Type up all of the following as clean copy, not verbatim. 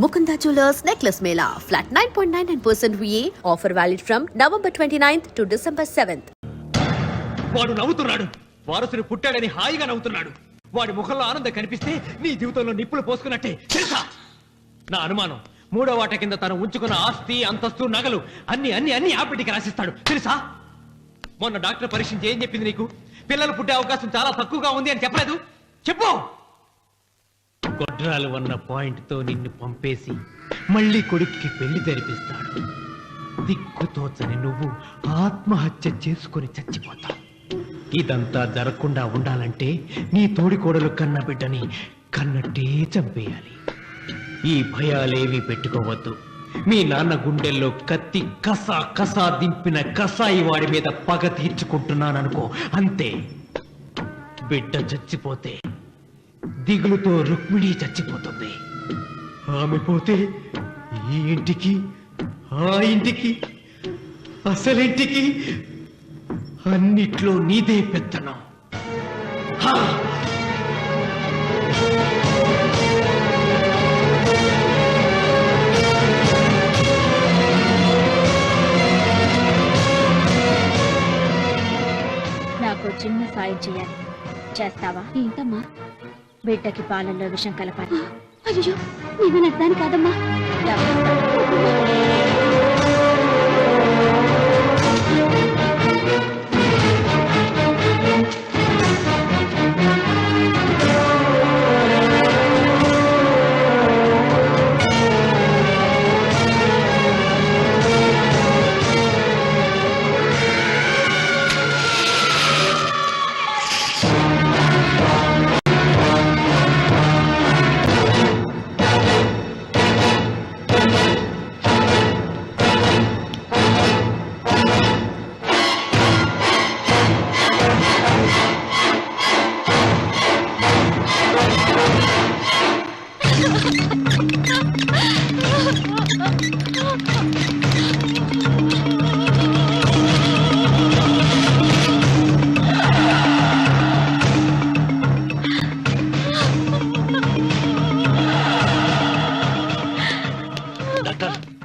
Mukunda Jewelers Necklace Mela. Flat 9.99% VA. Offer valid from November 29th to December 7th. వాడు నవ్వుతున్నాడు. వారసుడు పుట్టాడని హాయిగా నవ్వుతున్నాడు. వాడి ముఖంలో ఆనందం కనిపిస్తే నీ జీవితంలో నిప్పులు పోసుకున్నట్టే తెలుసా? నా అనుమానం మూడో వాట కింద తను ఉంచుకున్న ఆస్తి అంతస్తు నగలు అన్ని అన్ని అన్ని ఆ బిడ్డకి రాసిస్తాడు తెలుసా? మొన్న డాక్టర్ పరీక్షించి ఏం చెప్పింది నీకు? పిల్లలు పుట్టే అవకాశం చాలా తక్కువగా ఉంది అని చెప్పలేదు? చెప్పు. గొడ్రాలు అన్న పాయింట్ తో నిన్ను పంపేసి మళ్ళీ కొడుక్కి పెళ్లి జరిపిస్తాడు. దిక్కుతోచని నువ్వు ఆత్మహత్య చేసుకుని చచ్చిపోతావు. ఇదంతా జరగకుండా ఉండాలంటే నీ తోడికోడలు కన్న బిడ్డని కన్నట్టే చంపేయాలి. ఈ భయాలేవి పెట్టుకోవద్దు. మీ నాన్న గుండెల్లో కత్తి కసా కసా దింపిన కసాయి వాడి మీద పగ తీర్చుకుంటున్నాననుకో, అంతే. బిడ్డ చచ్చిపోతే దిగులుతో రుక్మిణి చచ్చిపోతుంది. ఆమె పోతే ఈ ఇంటికి ఆ ఇంటికి అసలింటికి అన్నిట్లో నీదే పెత్తనం. నాకు చిన్న సాయం చేయాలి, చేస్తావా? ఏంటమ్మా? బిడ్డకి పాలల్లో విషం కలపాలి. అయ్యో, నేను అర్థాన్ని కాదమ్మా.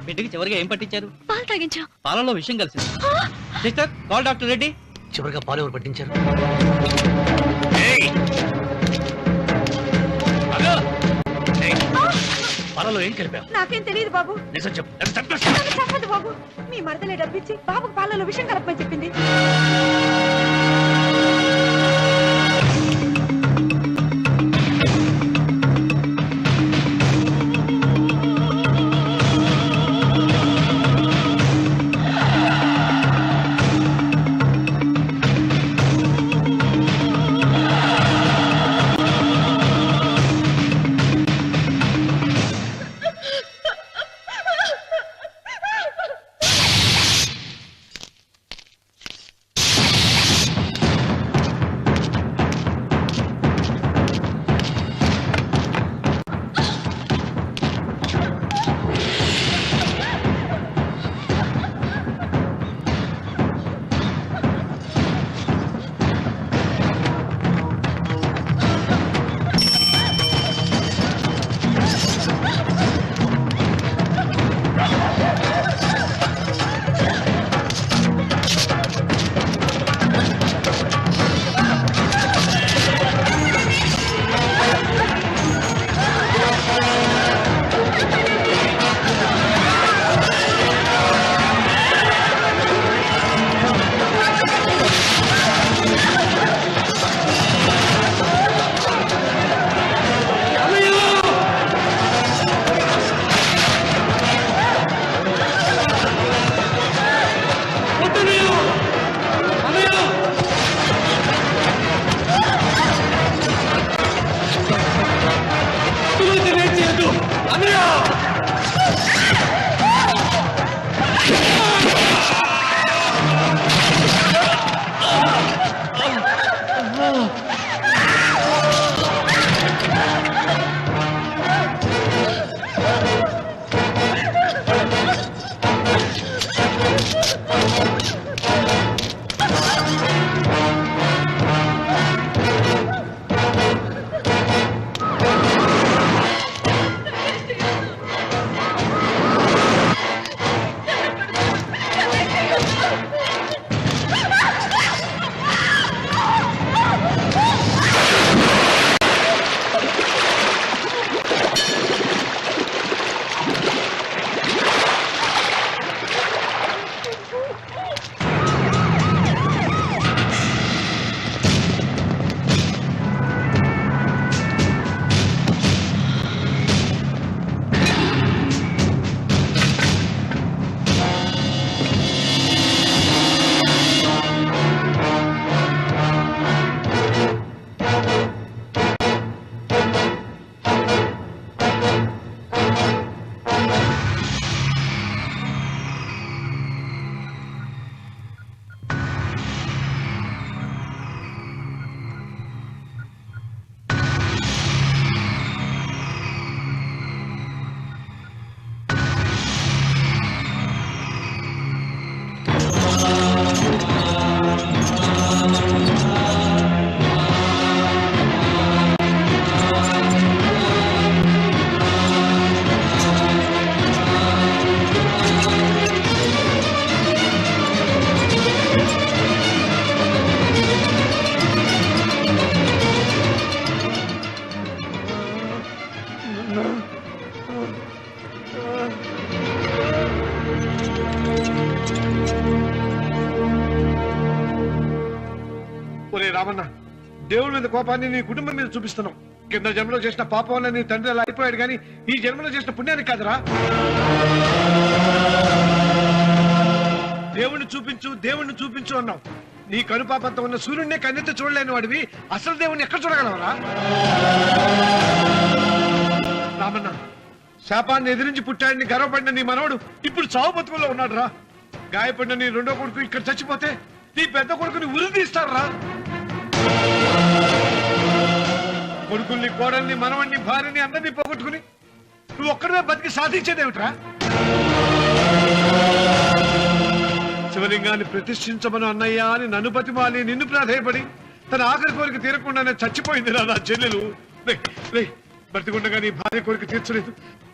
బిడ్డకి చివరిగా ఏం పట్టించారు? పాలు తాగించా. పాలలో విషయం కలిసింది. Sister, call doctor Reddy. చివరిగా పాలు ఎవరు పట్టించారు? పాలలో ఏం కలిపావు? నాకేం తెలియదు బాబు. నిజం చెప్పు. చెప్పండి బాబు. మీ మరదలే డబ్బిచ్చి బాబుకు పాలలో విషయం కలపమని చెప్పింది. ఒరే రామన్న, దేవుడి మీద కోపాన్ని నీ కుటుంబం మీద చూపిస్తున్నావు. కింద జన్మలో చేసిన పాపం వల్ల నీ తండ్రి అలా అయిపోయాడు, కానీ ఈ జన్మలో చేసిన పుణ్యానికి కాదురా. దేవుణ్ణి చూపించు అన్నావు. నీ కనుపాపంతో ఉన్న సూర్యుడినే కన్నెత్తి చూడలేని వాడివి అసలు దేవుణ్ణి ఎక్కడ చూడగలవరా? రామన్న, శాపాన్ని ఎదిరించి పుట్టాడని గర్వపడిన నీ మనవడు ఇప్పుడు చావు బతుకుల్లో ఉన్నాడు రా. గాయపడిన నీ రెండో కొడుకు ఇక్కడ చచ్చిపోతే నీ పెద్ద కొడుకుని ఉరి తీస్తారా? కొడుకుల్ని, కోడల్ని, మనవణ్ణి, భార్యని అందరినీ పోగొట్టుకుని నువ్వు ఒక్కడమే బతికి సాధించేదేమిట్రా? శివలింగాన్ని ప్రతిష్ఠించమను అన్నయ్యా అని నన్ను బతిమాలి నిన్ను ప్రాధేయపడి తన ఆఖరి కోరిక తీరకుండానే చచ్చిపోయింది రా నా చెల్లెలు. బ్రతికుండగా నీ భార్య కోరిక తీర్చలేదు.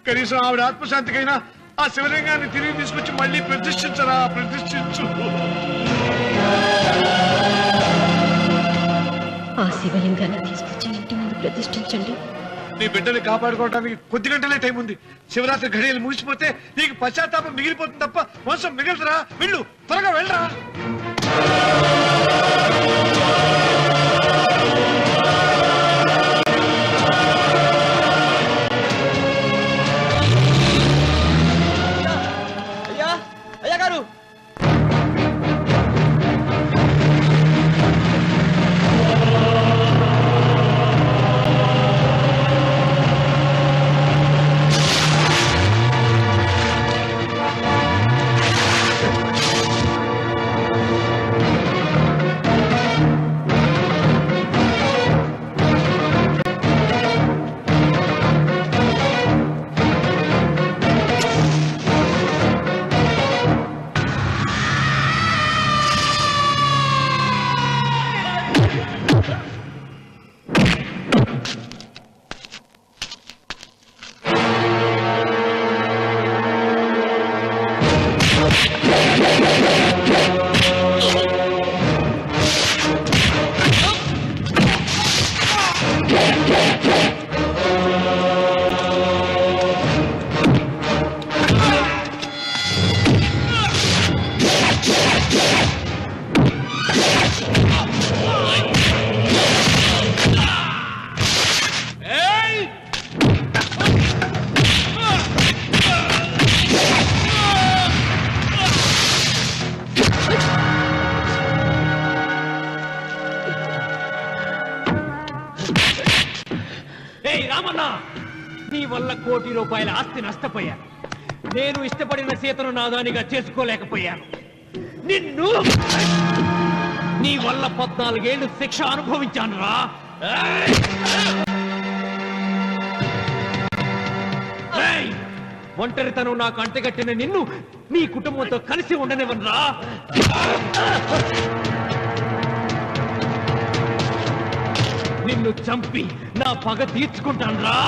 కనీసం ఆవిడ ఆత్మశాంతికైనా ఆ శివలింగాన్ని తిరిగి తీసుకొచ్చి మళ్ళీ ప్రతిష్ఠించరా, ప్రతిష్ఠించు. ఆ శివలింగాన్ని తీసుకొచ్చి ఇంటి ముందు ప్రతిష్ఠించండి. నీ బిడ్డని కాపాడుకోవడానికి కొద్ది గంటలే టైం ఉంది. శివరాత్రి ఘడియలు ముగిసిపోతే నీకు పశ్చాత్తాపం మిగిలిపోతుంది తప్ప వంశం మిగలదురా. వెళ్ళు, త్వరగా వెళ్ళరా. అయ్యా గారు, రామన్న, నీ వల్ల ₹1 కోటి ఆస్తి నష్టపోయాను. నేను ఇష్టపడిన సీతను నాదానిగా చేసుకోలేకపోయాను. నిన్ను నీ వల్ల 14 ఏళ్ళు శిక్ష అనుభవించాను రా. ఒంటరితనం నాకు అంటగట్టిన నిన్ను నీ కుటుంబంతో కలిసి ఉండనివ్వనురా. నిన్ను చంపి నా పగ తీర్చుకుంటాను రా.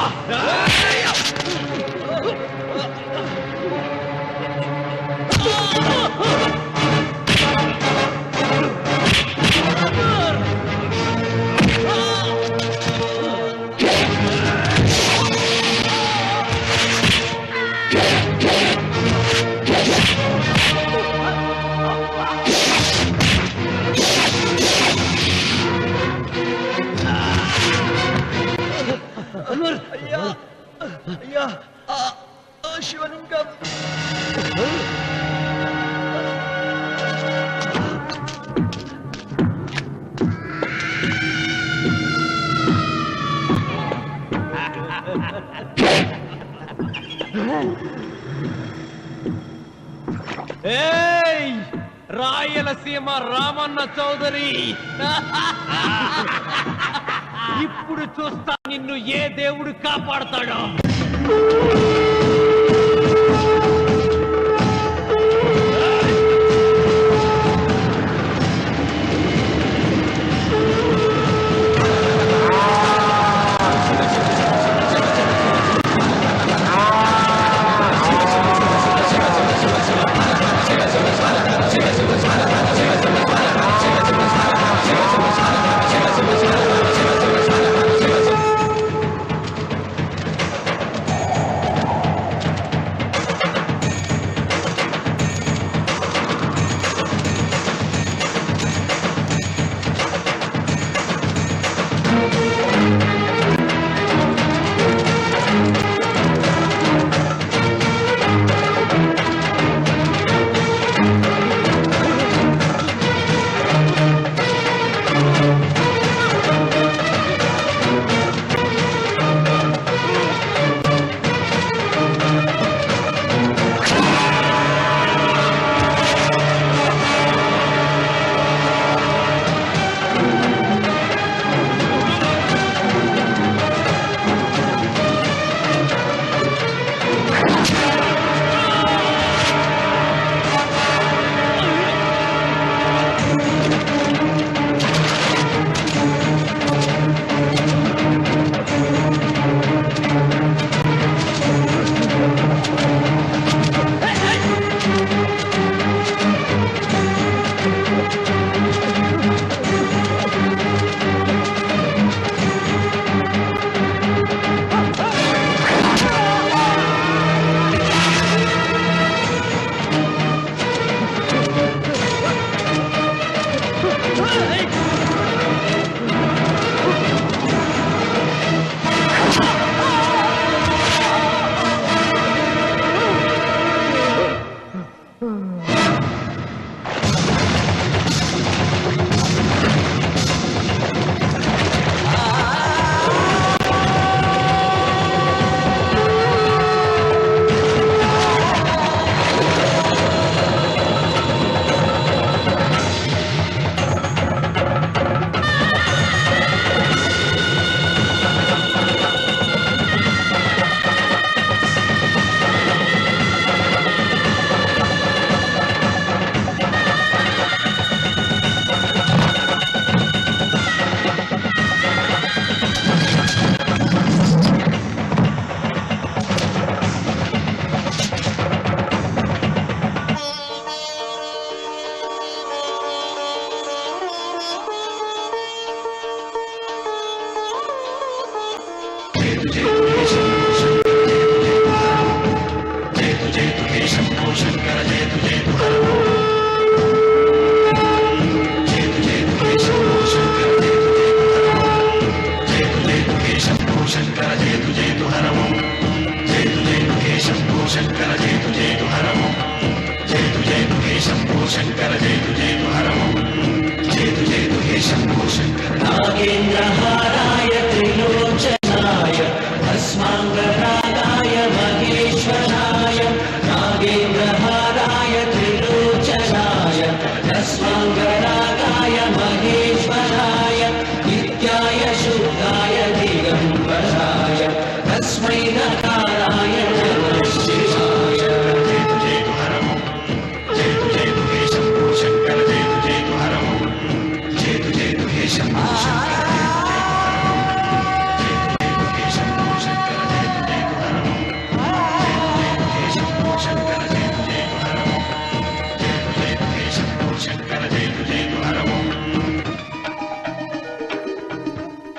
అయ్యా, శివలింగం. ఏయ్, రాయలసీమ రామన్న చౌదరి, ఇప్పుడు చూస్తా నిన్ను ఏ దేవుడు కాపాడతాడో.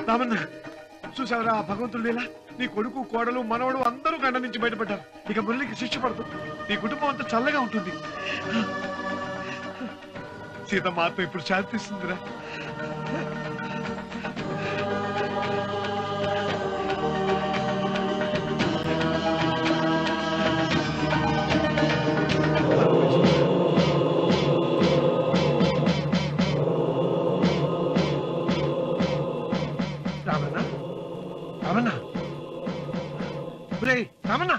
రామన్న చూసావరా భగవంతుడు లీలా నీ కొడుకు కోడలు మనవడు అందరూ గండ నుంచి బయటపడ్డారు. ఇక మురళికి శిక్ష పడుతుంది. నీ కుటుంబం అంతా చల్లగా ఉంటుంది. సీతమ్మ ఆత్మ ఇప్పుడు శాంతిస్తుందిరా. రామన్న రామన్న రామన్న